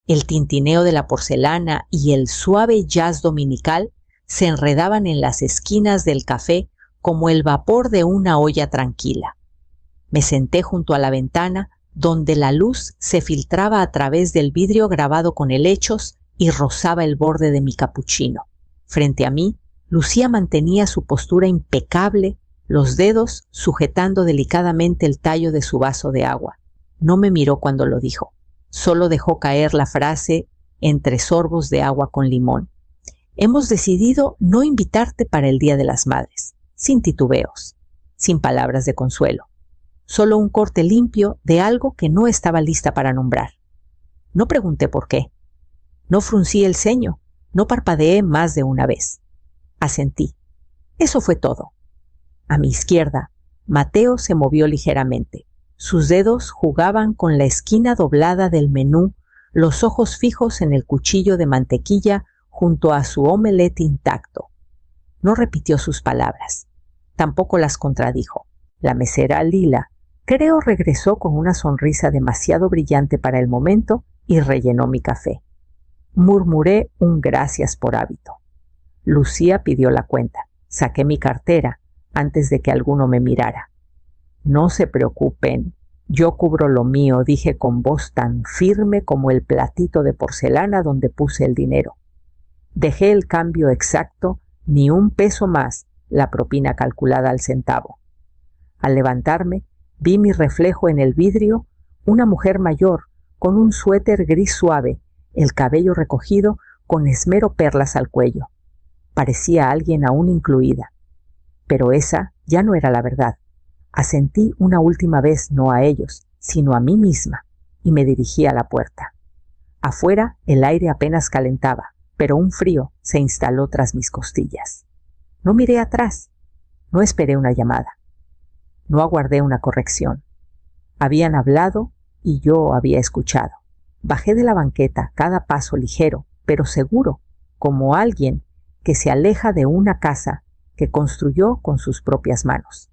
El tintineo de la porcelana y el suave jazz dominical se enredaban en las esquinas del café como el vapor de una olla tranquila. Me senté junto a la ventana, donde la luz se filtraba a través del vidrio grabado con helechos y rozaba el borde de mi capuchino. Frente a mí, Lucía mantenía su postura impecable, los dedos sujetando delicadamente el tallo de su vaso de agua. No me miró cuando lo dijo. Solo dejó caer la frase entre sorbos de agua con limón. Hemos decidido no invitarte para el Día de las Madres, sin titubeos, sin palabras de consuelo. Solo un corte limpio de algo que no estaba lista para nombrar. No pregunté por qué. No fruncí el ceño, no parpadeé más de una vez. Asentí. Eso fue todo. A mi izquierda, Mateo se movió ligeramente. Sus dedos jugaban con la esquina doblada del menú, los ojos fijos en el cuchillo de mantequilla junto a su omelette intacto. No repitió sus palabras. Tampoco las contradijo. La mesera Lila, creo, regresó con una sonrisa demasiado brillante para el momento y rellenó mi café. Murmuré un gracias por hábito. Lucía pidió la cuenta. Saqué mi cartera antes de que alguno me mirara. No se preocupen, yo cubro lo mío, dije con voz tan firme como el platito de porcelana donde puse el dinero. Dejé el cambio exacto, ni un peso más, la propina calculada al centavo. Al levantarme, vi mi reflejo en el vidrio, una mujer mayor, con un suéter gris suave, el cabello recogido, con esmero perlas al cuello. Parecía alguien aún incluida. Pero esa ya no era la verdad. Asentí una última vez no a ellos, sino a mí misma, y me dirigí a la puerta. Afuera el aire apenas calentaba, pero un frío se instaló tras mis costillas. No miré atrás, no esperé una llamada, no aguardé una corrección. Habían hablado y yo había escuchado. Bajé de la banqueta, cada paso ligero, pero seguro, como alguien que se aleja de una casa que construyó con sus propias manos.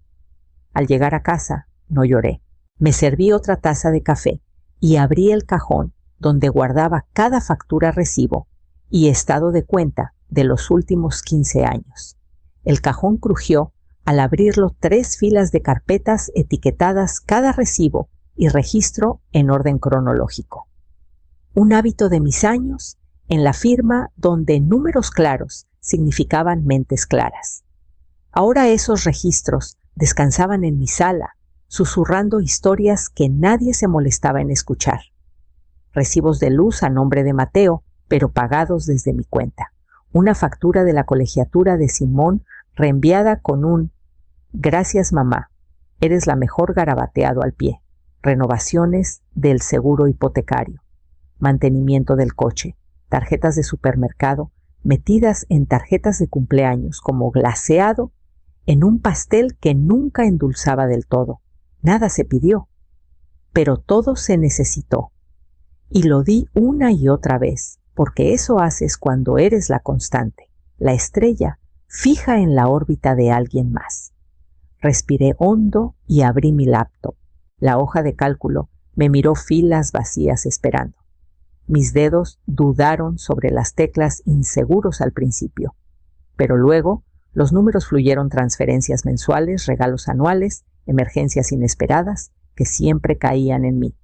Al llegar a casa, no lloré. Me serví otra taza de café y abrí el cajón donde guardaba cada factura, recibo y estado de cuenta de los últimos 15 años. El cajón crujió al abrirlo 3 filas de carpetas etiquetadas cada recibo y registro en orden cronológico. Un hábito de mis años en la firma donde números claros significaban mentes claras. Ahora esos registros descansaban en mi sala, susurrando historias que nadie se molestaba en escuchar. Recibos de luz a nombre de Mateo, pero pagados desde mi cuenta. Una factura de la colegiatura de Simón reenviada con un «Gracias, mamá, eres la mejor», garabateado al pie. Renovaciones del seguro hipotecario. Mantenimiento del coche. Tarjetas de supermercado metidas en tarjetas de cumpleaños como glaseado en un pastel que nunca endulzaba del todo. Nada se pidió, pero todo se necesitó. Y lo di una y otra vez, porque eso haces cuando eres la constante, la estrella fija en la órbita de alguien más. Respiré hondo y abrí mi laptop. La hoja de cálculo me miró filas vacías esperando. Mis dedos dudaron sobre las teclas, inseguros al principio, pero luego los números fluyeron: transferencias mensuales, regalos anuales, emergencias inesperadas que siempre caían en mí.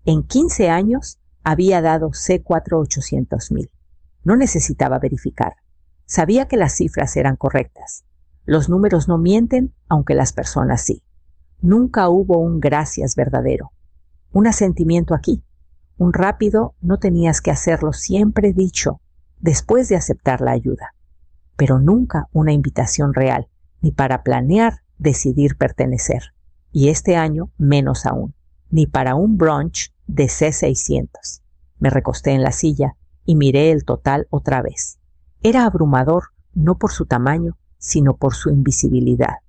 En 15 años había dado C4 800,000. No necesitaba verificar. Sabía que las cifras eran correctas. Los números no mienten, aunque las personas sí. Nunca hubo un gracias verdadero. Un asentimiento aquí. Un rápido «no tenías que hacerlo», siempre dicho después de aceptar la ayuda. Pero nunca una invitación real, ni para planear decidir pertenecer. Y este año menos aún, ni para un brunch de C600. Me recosté en la silla y miré el total otra vez. Era abrumador, no por su tamaño, sino por su invisibilidad.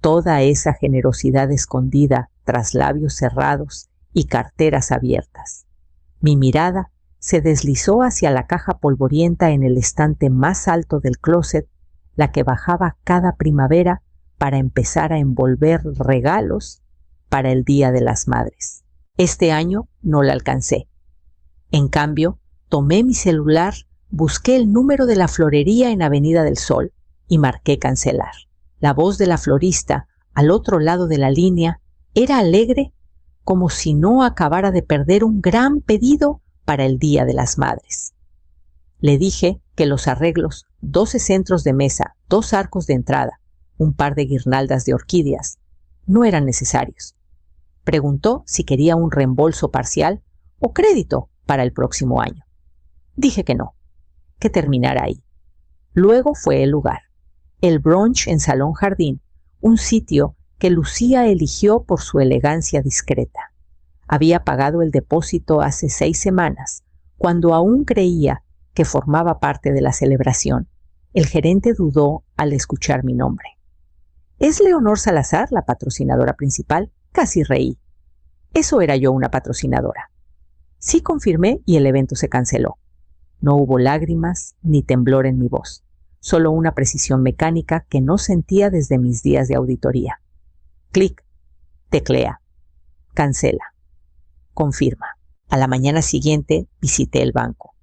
Toda esa generosidad escondida tras labios cerrados y carteras abiertas. Mi mirada se deslizó hacia la caja polvorienta en el estante más alto del closet, la que bajaba cada primavera para empezar a envolver regalos para el Día de las Madres. Este año no la alcancé. En cambio, tomé mi celular, busqué el número de la florería en Avenida del Sol y marqué cancelar. La voz de la florista, al otro lado de la línea, era alegre como si no acabara de perder un gran pedido para el Día de las Madres. Le dije que los arreglos, 12 centros de mesa, 2 arcos de entrada, un par de guirnaldas de orquídeas, no eran necesarios. Preguntó si quería un reembolso parcial o crédito para el próximo año. Dije que no, que terminara ahí. Luego fue el lugar, el brunch en Salón Jardín, un sitio que Lucía eligió por su elegancia discreta. Había pagado el depósito hace 6 semanas, cuando aún creía que formaba parte de la celebración. El gerente dudó al escuchar mi nombre. ¿Es Leonor Salazar la patrocinadora principal? Casi reí. Eso era yo una patrocinadora. Sí confirmé y el evento se canceló. No hubo lágrimas ni temblor en mi voz, solo una precisión mecánica que no sentía desde mis días de auditoría. Clic, teclea, cancela, confirma. A la mañana siguiente visité el banco.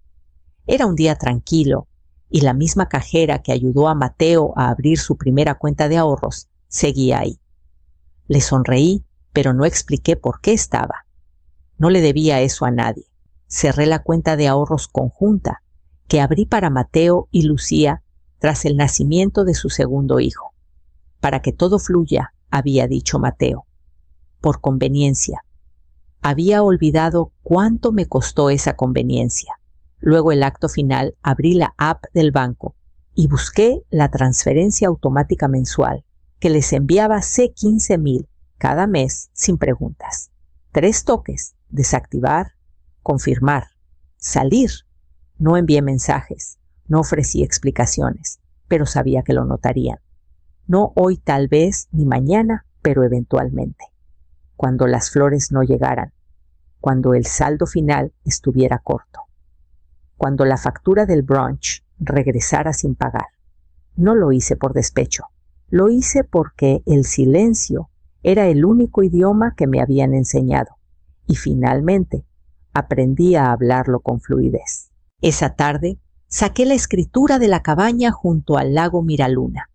Era un día tranquilo y la misma cajera que ayudó a Mateo a abrir su primera cuenta de ahorros seguía ahí. Le sonreí, pero no expliqué por qué estaba. No le debía eso a nadie. Cerré la cuenta de ahorros conjunta que abrí para Mateo y Lucía tras el nacimiento de su segundo hijo. Para que todo fluya, había dicho Mateo. Por conveniencia. Había olvidado cuánto me costó esa conveniencia. Luego el acto final abrí la app del banco y busqué la transferencia automática mensual que les enviaba C15,000 cada mes sin preguntas. 3 toques, desactivar, confirmar, salir. No envié mensajes, no ofrecí explicaciones, pero sabía que lo notarían. No hoy tal vez, ni mañana, pero eventualmente. Cuando las flores no llegaran, cuando el saldo final estuviera corto, cuando la factura del brunch regresara sin pagar. No lo hice por despecho, lo hice porque el silencio era el único idioma que me habían enseñado y finalmente aprendí a hablarlo con fluidez. Esa tarde saqué la escritura de la cabaña junto al lago Miraluna,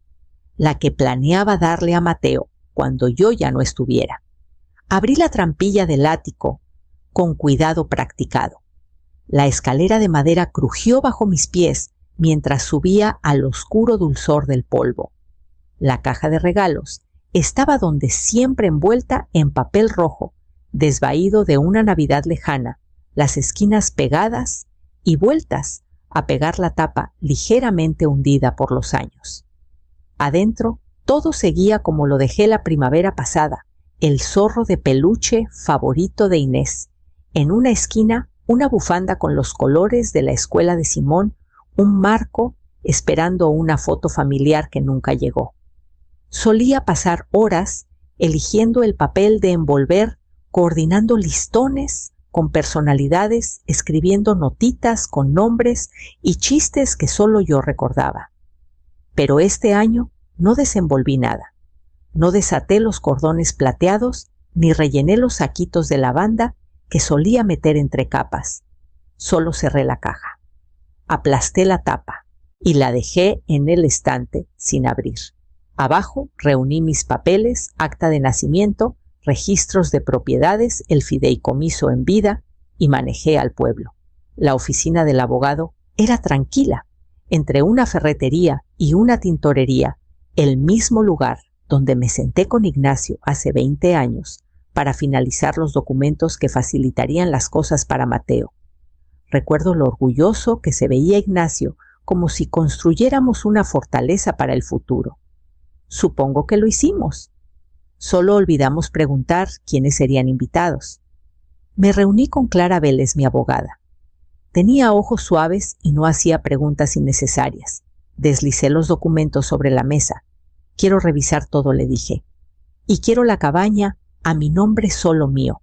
la que planeaba darle a Mateo cuando yo ya no estuviera. Abrí la trampilla del ático con cuidado practicado. La escalera de madera crujió bajo mis pies mientras subía al oscuro dulzor del polvo. La caja de regalos estaba donde siempre envuelta en papel rojo, desvaído de una Navidad lejana, las esquinas pegadas y vueltas a pegar la tapa ligeramente hundida por los años. Adentro todo seguía como lo dejé la primavera pasada, el zorro de peluche favorito de Inés. En una esquina, una bufanda con los colores de la escuela de Simón, un marco esperando una foto familiar que nunca llegó. Solía pasar horas eligiendo el papel de envolver, coordinando listones con personalidades, escribiendo notitas con nombres y chistes que solo yo recordaba. Pero este año no desenvolví nada. No desaté los cordones plateados ni rellené los saquitos de lavanda que solía meter entre capas. Solo cerré la caja. Aplasté la tapa y la dejé en el estante sin abrir. Abajo reuní mis papeles, acta de nacimiento, registros de propiedades, el fideicomiso en vida y manejé al pueblo. La oficina del abogado era tranquila, entre una ferretería y una tintorería, el mismo lugar donde me senté con Ignacio hace 20 años para finalizar los documentos que facilitarían las cosas para Mateo. Recuerdo lo orgulloso que se veía Ignacio, como si construyéramos una fortaleza para el futuro. Supongo que lo hicimos. Solo olvidamos preguntar quiénes serían invitados. Me reuní con Clara Vélez, mi abogada. Tenía ojos suaves y no hacía preguntas innecesarias. Deslicé los documentos sobre la mesa. Quiero revisar todo, le dije. Y quiero la cabaña a mi nombre solo mío.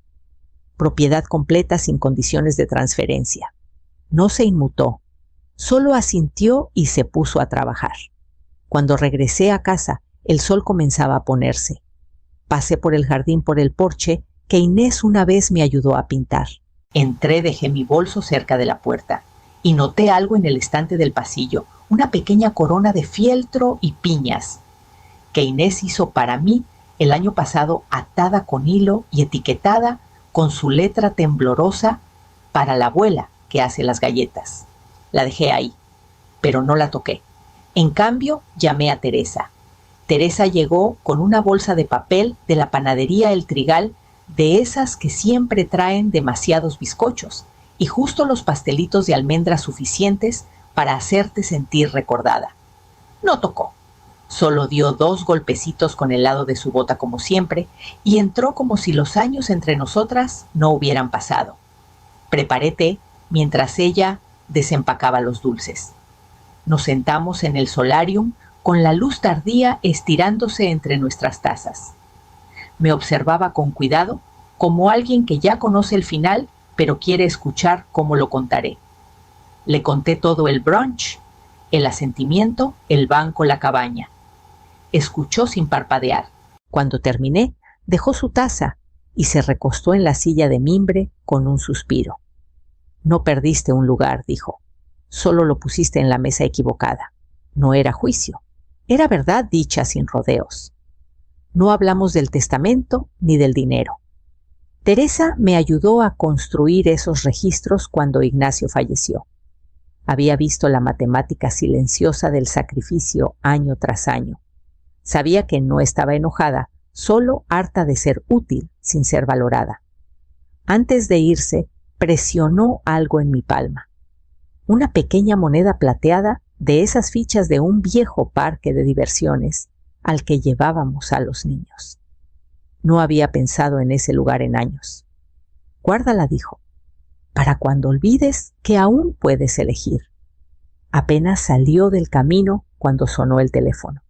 Propiedad completa sin condiciones de transferencia. No se inmutó. Solo asintió y se puso a trabajar. Cuando regresé a casa, el sol comenzaba a ponerse. Pasé por el jardín por el porche que Inés una vez me ayudó a pintar. Entré, dejé mi bolso cerca de la puerta y noté algo en el estante del pasillo, una pequeña corona de fieltro y piñas que Inés hizo para mí el año pasado, atada con hilo y etiquetada con su letra temblorosa para la abuela que hace las galletas. La dejé ahí, pero no la toqué. En cambio, llamé a Teresa. Teresa llegó con una bolsa de papel de la panadería El Trigal, de esas que siempre traen demasiados bizcochos y justo los pastelitos de almendras suficientes para hacerte sentir recordada. No tocó. Solo dio 2 golpecitos con el lado de su bota como siempre y entró como si los años entre nosotras no hubieran pasado. Preparé té mientras ella desempacaba los dulces. Nos sentamos en el solarium con la luz tardía estirándose entre nuestras tazas. Me observaba con cuidado, como alguien que ya conoce el final, pero quiere escuchar cómo lo contaré. Le conté todo el brunch, el asentimiento, el banco, la cabaña. Escuchó sin parpadear. Cuando terminé, dejó su taza y se recostó en la silla de mimbre con un suspiro. No perdiste un lugar, dijo. Solo lo pusiste en la mesa equivocada. No era juicio. Era verdad dicha sin rodeos. No hablamos del testamento ni del dinero. Teresa me ayudó a construir esos registros cuando Ignacio falleció. Había visto la matemática silenciosa del sacrificio año tras año. Sabía que no estaba enojada, solo harta de ser útil sin ser valorada. Antes de irse, presionó algo en mi palma. Una pequeña moneda plateada de esas fichas de un viejo parque de diversiones al que llevábamos a los niños. No había pensado en ese lugar en años. Guárdala, dijo, para cuando olvides que aún puedes elegir. Apenas salió del camino cuando sonó el teléfono.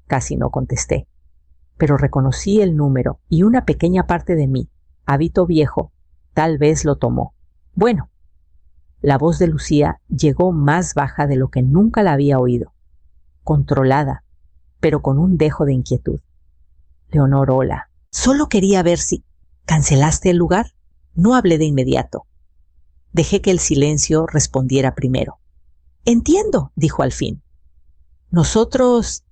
Casi no contesté, pero reconocí el número y una pequeña parte de mí, hábito viejo, tal vez lo tomó. Bueno, la voz de Lucía llegó más baja de lo que nunca la había oído, controlada, pero con un dejo de inquietud. Leonor, hola. Solo quería ver si... ¿Cancelaste el lugar? No hablé de inmediato. Dejé que el silencio respondiera primero. Entiendo, dijo al fin. Nosotros...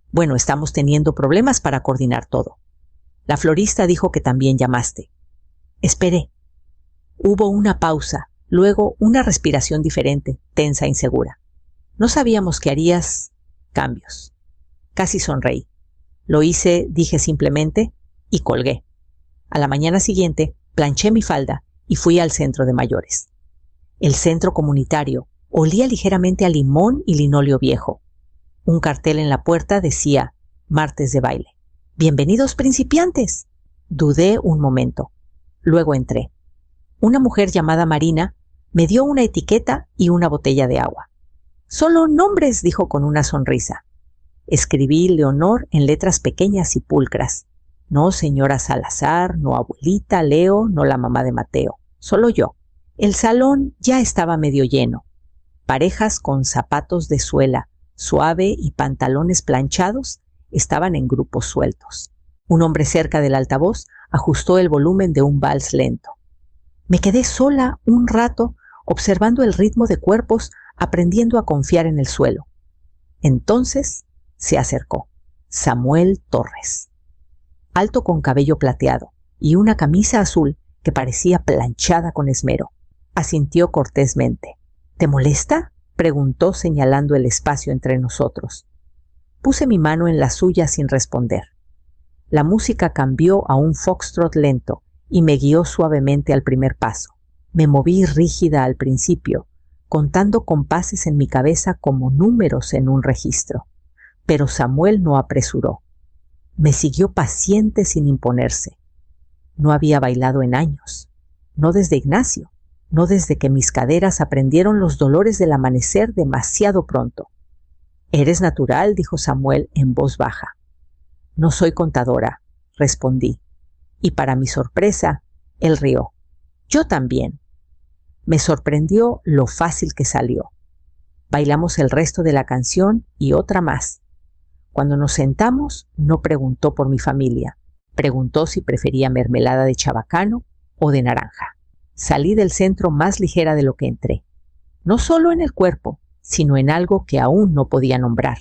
Bueno, estamos teniendo problemas para coordinar todo. La florista dijo que también llamaste. Esperé. Hubo una pausa, luego una respiración diferente, tensa e insegura. No sabíamos que harías cambios. Casi sonreí. Lo hice, dije simplemente, y colgué. A la mañana siguiente, planché mi falda y fui al centro de mayores. El centro comunitario olía ligeramente a limón y linóleo viejo. Un cartel en la puerta decía, martes de baile. ¡Bienvenidos principiantes! Dudé un momento. Luego entré. Una mujer llamada Marina me dio una etiqueta y una botella de agua. Solo nombres, dijo con una sonrisa. Escribí Leonor en letras pequeñas y pulcras. No señora Salazar, no abuelita Leo, no la mamá de Mateo. Solo yo. El salón ya estaba medio lleno. Parejas con zapatos de suela suave y pantalones planchados estaban en grupos sueltos. Un hombre cerca del altavoz ajustó el volumen de un vals lento. Me quedé sola un rato observando el ritmo de cuerpos, aprendiendo a confiar en el suelo. Entonces se acercó Samuel Torres, alto con cabello plateado y una camisa azul que parecía planchada con esmero. Asintió cortésmente. ¿Te molesta?, preguntó señalando el espacio entre nosotros. Puse mi mano en la suya sin responder. La música cambió a un foxtrot lento y me guió suavemente al primer paso. Me moví rígida al principio, contando compases en mi cabeza como números en un registro. Pero Samuel no apresuró. Me siguió paciente sin imponerse. No había bailado en años, no desde Ignacio, no desde que mis caderas aprendieron los dolores del amanecer demasiado pronto. «Eres natural», dijo Samuel en voz baja. «No soy contadora», respondí, y para mi sorpresa, él rió. «Yo también». Me sorprendió lo fácil que salió. Bailamos el resto de la canción y otra más. Cuando nos sentamos, no preguntó por mi familia. Preguntó si prefería mermelada de chabacano o de naranja. Salí del centro más ligera de lo que entré, no solo en el cuerpo, sino en algo que aún no podía nombrar.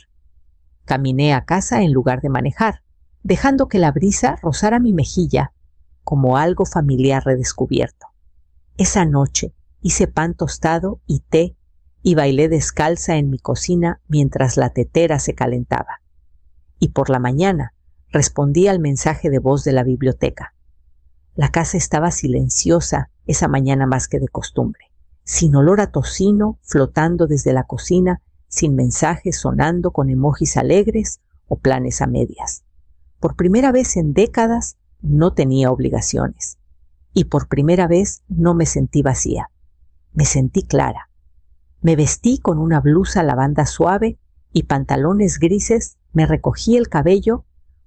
Caminé a casa en lugar de manejar, dejando que la brisa rozara mi mejilla como algo familiar redescubierto. Esa noche hice pan tostado y té y bailé descalza en mi cocina mientras la tetera se calentaba. Y por la mañana respondí al mensaje de voz de la biblioteca. La casa estaba silenciosa esa mañana más que de costumbre, sin olor a tocino flotando desde la cocina, sin mensajes sonando con emojis alegres o planes a medias. Por primera vez en décadas no tenía obligaciones. Y por primera vez no me sentí vacía. Me sentí clara. Me vestí con una blusa lavanda suave y pantalones grises, me recogí el cabello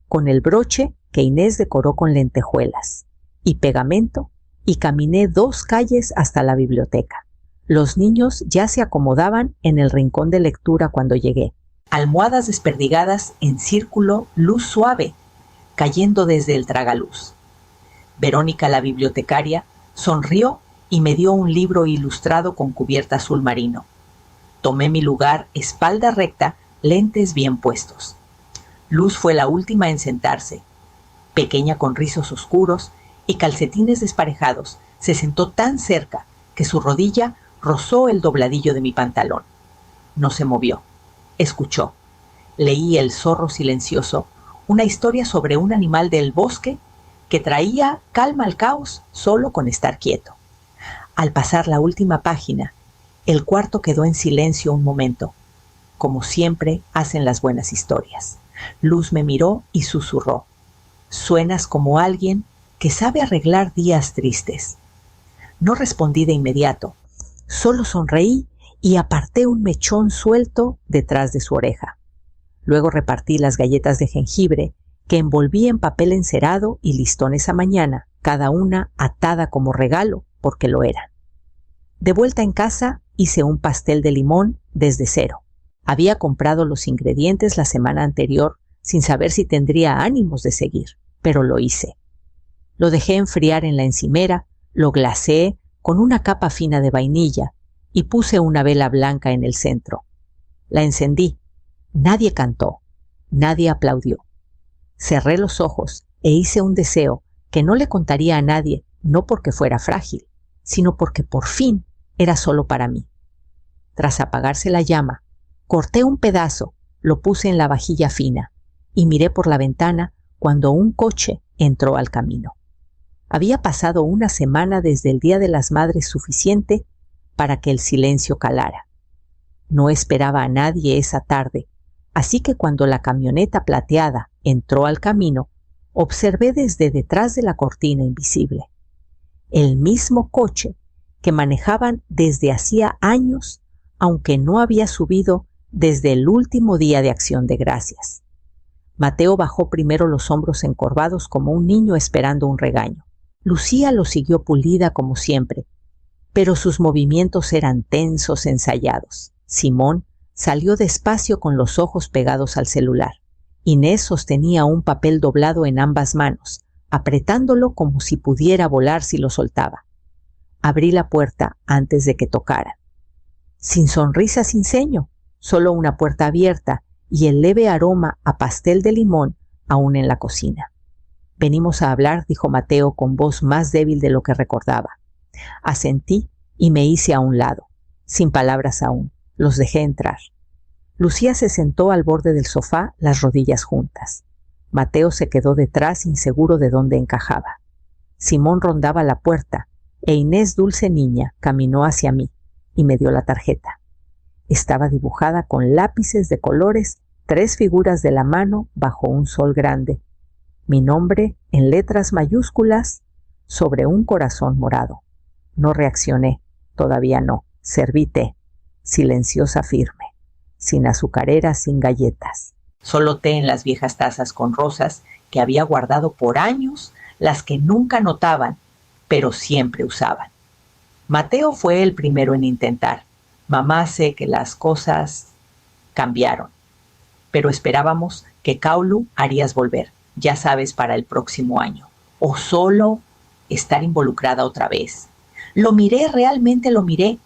con el broche que Inés decoró con lentejuelas y pegamento y caminé 2 calles hasta la biblioteca. Los niños ya se acomodaban en el rincón de lectura cuando llegué. Almohadas desperdigadas en círculo, luz suave, cayendo desde el tragaluz. Verónica, la bibliotecaria, sonrió y me dio un libro ilustrado con cubierta azul marino. Tomé mi lugar, espalda recta, lentes bien puestos. Luz fue la última en sentarse. Pequeña con rizos oscuros y calcetines desparejados, se sentó tan cerca que su rodilla rozó el dobladillo de mi pantalón. No se movió. Escuchó. Leí El zorro silencioso, una historia sobre un animal del bosque que traía calma al caos solo con estar quieto. Al pasar la última página, el cuarto quedó en silencio un momento, como siempre hacen las buenas historias. Luz me miró y susurró: «Suenas como alguien que sabe arreglar días tristes». No respondí de inmediato, solo sonreí y aparté un mechón suelto detrás de su oreja. Luego repartí las galletas de jengibre que envolví en papel encerado y listón esa mañana, cada una atada como regalo, porque lo eran. De vuelta en casa, hice un pastel de limón desde cero. Había comprado los ingredientes la semana anterior sin saber si tendría ánimos de seguir, pero lo hice. Lo dejé enfriar en la encimera, lo glaseé con una capa fina de vainilla y puse una vela blanca en el centro. La encendí. Nadie cantó, nadie aplaudió. Cerré los ojos e hice un deseo que no le contaría a nadie, no porque fuera frágil, sino porque por fin era solo para mí. Tras apagarse la llama, corté un pedazo, lo puse en la vajilla fina y miré por la ventana cuando un coche entró al camino. Había pasado una semana desde el Día de las Madres suficiente para que el silencio calara. No esperaba a nadie esa tarde, así que cuando la camioneta plateada entró al camino, observé desde detrás de la cortina invisible. El mismo coche que manejaban desde hacía años, aunque no había subido desde el último día de Acción de Gracias. Mateo bajó primero los hombros encorvados como un niño esperando un regaño. Lucía lo siguió pulida como siempre, pero sus movimientos eran tensos, ensayados. Simón salió despacio con los ojos pegados al celular. Inés sostenía un papel doblado en ambas manos, apretándolo como si pudiera volar si lo soltaba. Abrí la puerta antes de que tocaran. Sin sonrisa, sin ceño, solo una puerta abierta y el leve aroma a pastel de limón aún en la cocina. «Venimos a hablar», dijo Mateo con voz más débil de lo que recordaba. Asentí y me hice a un lado, sin palabras aún. Los dejé entrar. Lucía se sentó al borde del sofá, las rodillas juntas. Mateo se quedó detrás, inseguro de dónde encajaba. Simón rondaba la puerta e Inés, dulce niña, caminó hacia mí y me dio la tarjeta. Estaba dibujada con lápices de colores 3 figuras de la mano bajo un sol grande. Mi nombre en letras mayúsculas sobre un corazón morado. No reaccioné, todavía no. Serví té, silenciosa, firme, sin azucarera, sin galletas. Solo té en las viejas tazas con rosas que había guardado por años, las que nunca notaban, pero siempre usaban. Mateo fue el primero en intentar. Mamá, sé que las cosas cambiaron, pero esperábamos que Kaulu harías volver, ya sabes, para el próximo año, o solo estar involucrada otra vez. Realmente lo miré.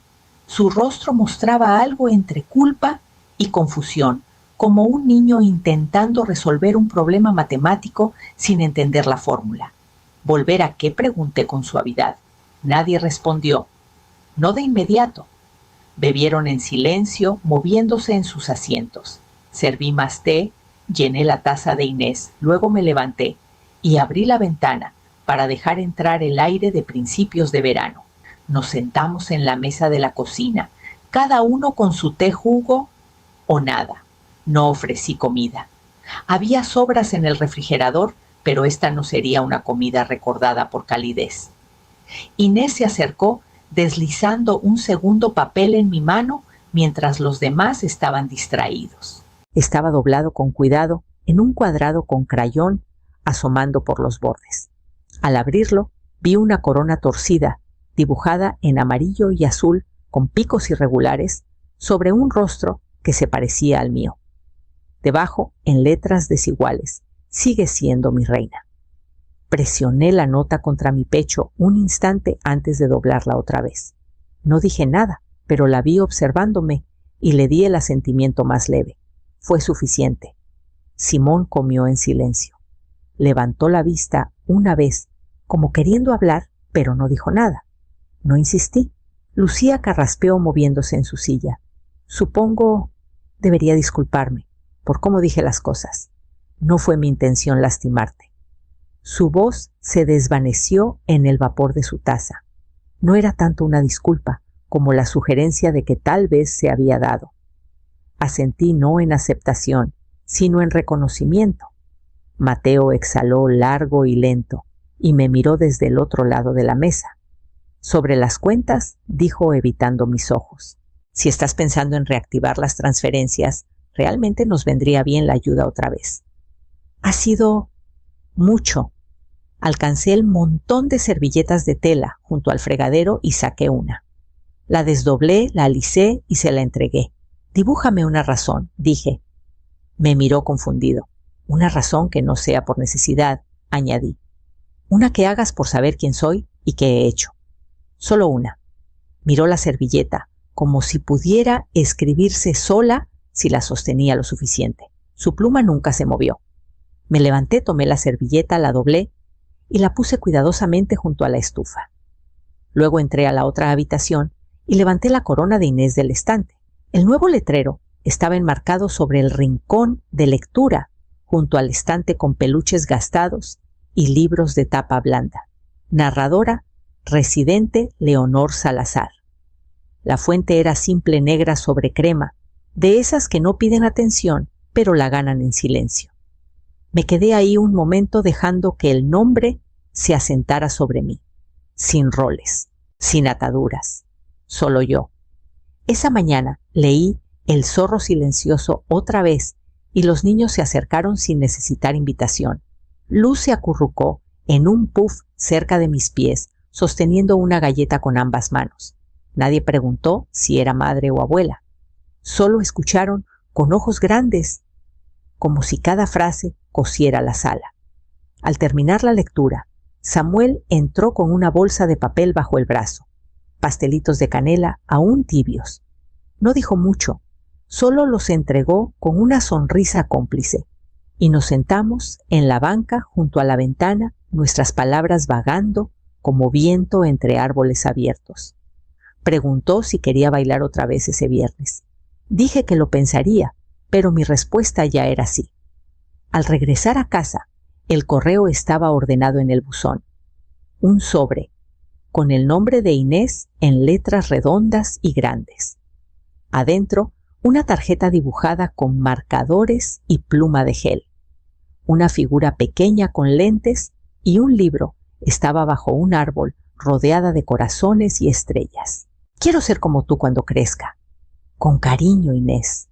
Su rostro mostraba algo entre culpa y confusión, como un niño intentando resolver un problema matemático sin entender la fórmula. ¿Volver a qué?, pregunté con suavidad. Nadie respondió. No de inmediato. Bebieron en silencio, moviéndose en sus asientos. Serví más té, llené la taza de Inés, luego me levanté y abrí la ventana para dejar entrar el aire de principios de verano. Nos sentamos en la mesa de la cocina, cada uno con su té, jugo o nada. No ofrecí comida. Había sobras en el refrigerador, pero esta no sería una comida recordada por calidez. Inés se acercó deslizando un segundo papel en mi mano mientras los demás estaban distraídos. Estaba doblado con cuidado en un cuadrado con crayón asomando por los bordes. Al abrirlo, vi una corona torcida, dibujada en amarillo y azul con picos irregulares, sobre un rostro que se parecía al mío. Debajo, en letras desiguales, sigue siendo mi reina. Presioné la nota contra mi pecho un instante antes de doblarla otra vez. No dije nada, pero la vi observándome y le di el asentimiento más leve. Fue suficiente. Simón comió en silencio. Levantó la vista una vez, como queriendo hablar, pero no dijo nada. No insistí. Lucía carraspeó moviéndose en su silla. Supongo debería disculparme por cómo dije las cosas. No fue mi intención lastimarte. Su voz se desvaneció en el vapor de su taza. No era tanto una disculpa como la sugerencia de que tal vez se había dado. Asentí no en aceptación, sino en reconocimiento. Mateo exhaló largo y lento y me miró desde el otro lado de la mesa. Sobre las cuentas, dijo evitando mis ojos. Si estás pensando en reactivar las transferencias, realmente nos vendría bien la ayuda otra vez. Ha sido mucho. Alcancé el montón de servilletas de tela junto al fregadero y saqué una. La desdoblé, la alisé y se la entregué. Dibújame una razón, dije. Me miró confundido. Una razón que no sea por necesidad, añadí. Una que hagas por saber quién soy y qué he hecho. Solo una. Miró la servilleta, como si pudiera escribirse sola si la sostenía lo suficiente. Su pluma nunca se movió. Me levanté, tomé la servilleta, la doblé y la puse cuidadosamente junto a la estufa. Luego entré a la otra habitación y levanté la corona de Inés del estante. El nuevo letrero estaba enmarcado sobre el rincón de lectura, junto al estante con peluches gastados y libros de tapa blanda. Narradora, residente Leonor Salazar. La fuente era simple negra sobre crema, de esas que no piden atención, pero la ganan en silencio. Me quedé ahí un momento dejando que el nombre se asentara sobre mí, sin roles, sin ataduras, solo yo. Esa mañana leí El zorro silencioso otra vez y los niños se acercaron sin necesitar invitación. Luz se acurrucó en un puff cerca de mis pies, sosteniendo una galleta con ambas manos. Nadie preguntó si era madre o abuela. Solo escucharon con ojos grandes, como si cada frase cosiera la sala. Al terminar la lectura, Samuel entró con una bolsa de papel bajo el brazo, pastelitos de canela aún tibios. No dijo mucho, solo los entregó con una sonrisa cómplice, y nos sentamos en la banca junto a la ventana, nuestras palabras vagando como viento entre árboles abiertos. Preguntó si quería bailar otra vez ese viernes. Dije que lo pensaría, pero mi respuesta ya era sí. Al regresar a casa, el correo estaba ordenado en el buzón. Un sobre, con el nombre de Inés en letras redondas y grandes. Adentro, una tarjeta dibujada con marcadores y pluma de gel. Una figura pequeña con lentes y un libro estaba bajo un árbol rodeada de corazones y estrellas. Quiero ser como tú cuando crezca. Con cariño, Inés.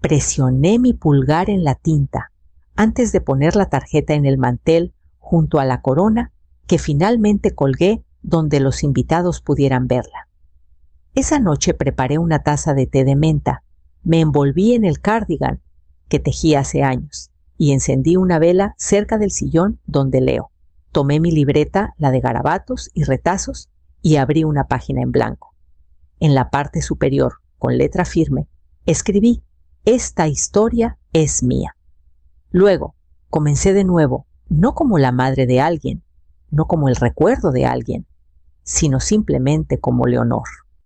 Presioné mi pulgar en la tinta antes de poner la tarjeta en el mantel junto a la corona que finalmente colgué donde los invitados pudieran verla. Esa noche preparé una taza de té de menta, me envolví en el cardigan que tejí hace años y encendí una vela cerca del sillón donde leo. Tomé mi libreta, la de garabatos y retazos, y abrí una página en blanco. En la parte superior, con letra firme, escribí: esta historia es mía. Luego, comencé de nuevo, no como la madre de alguien, no como el recuerdo de alguien, sino simplemente como Leonor.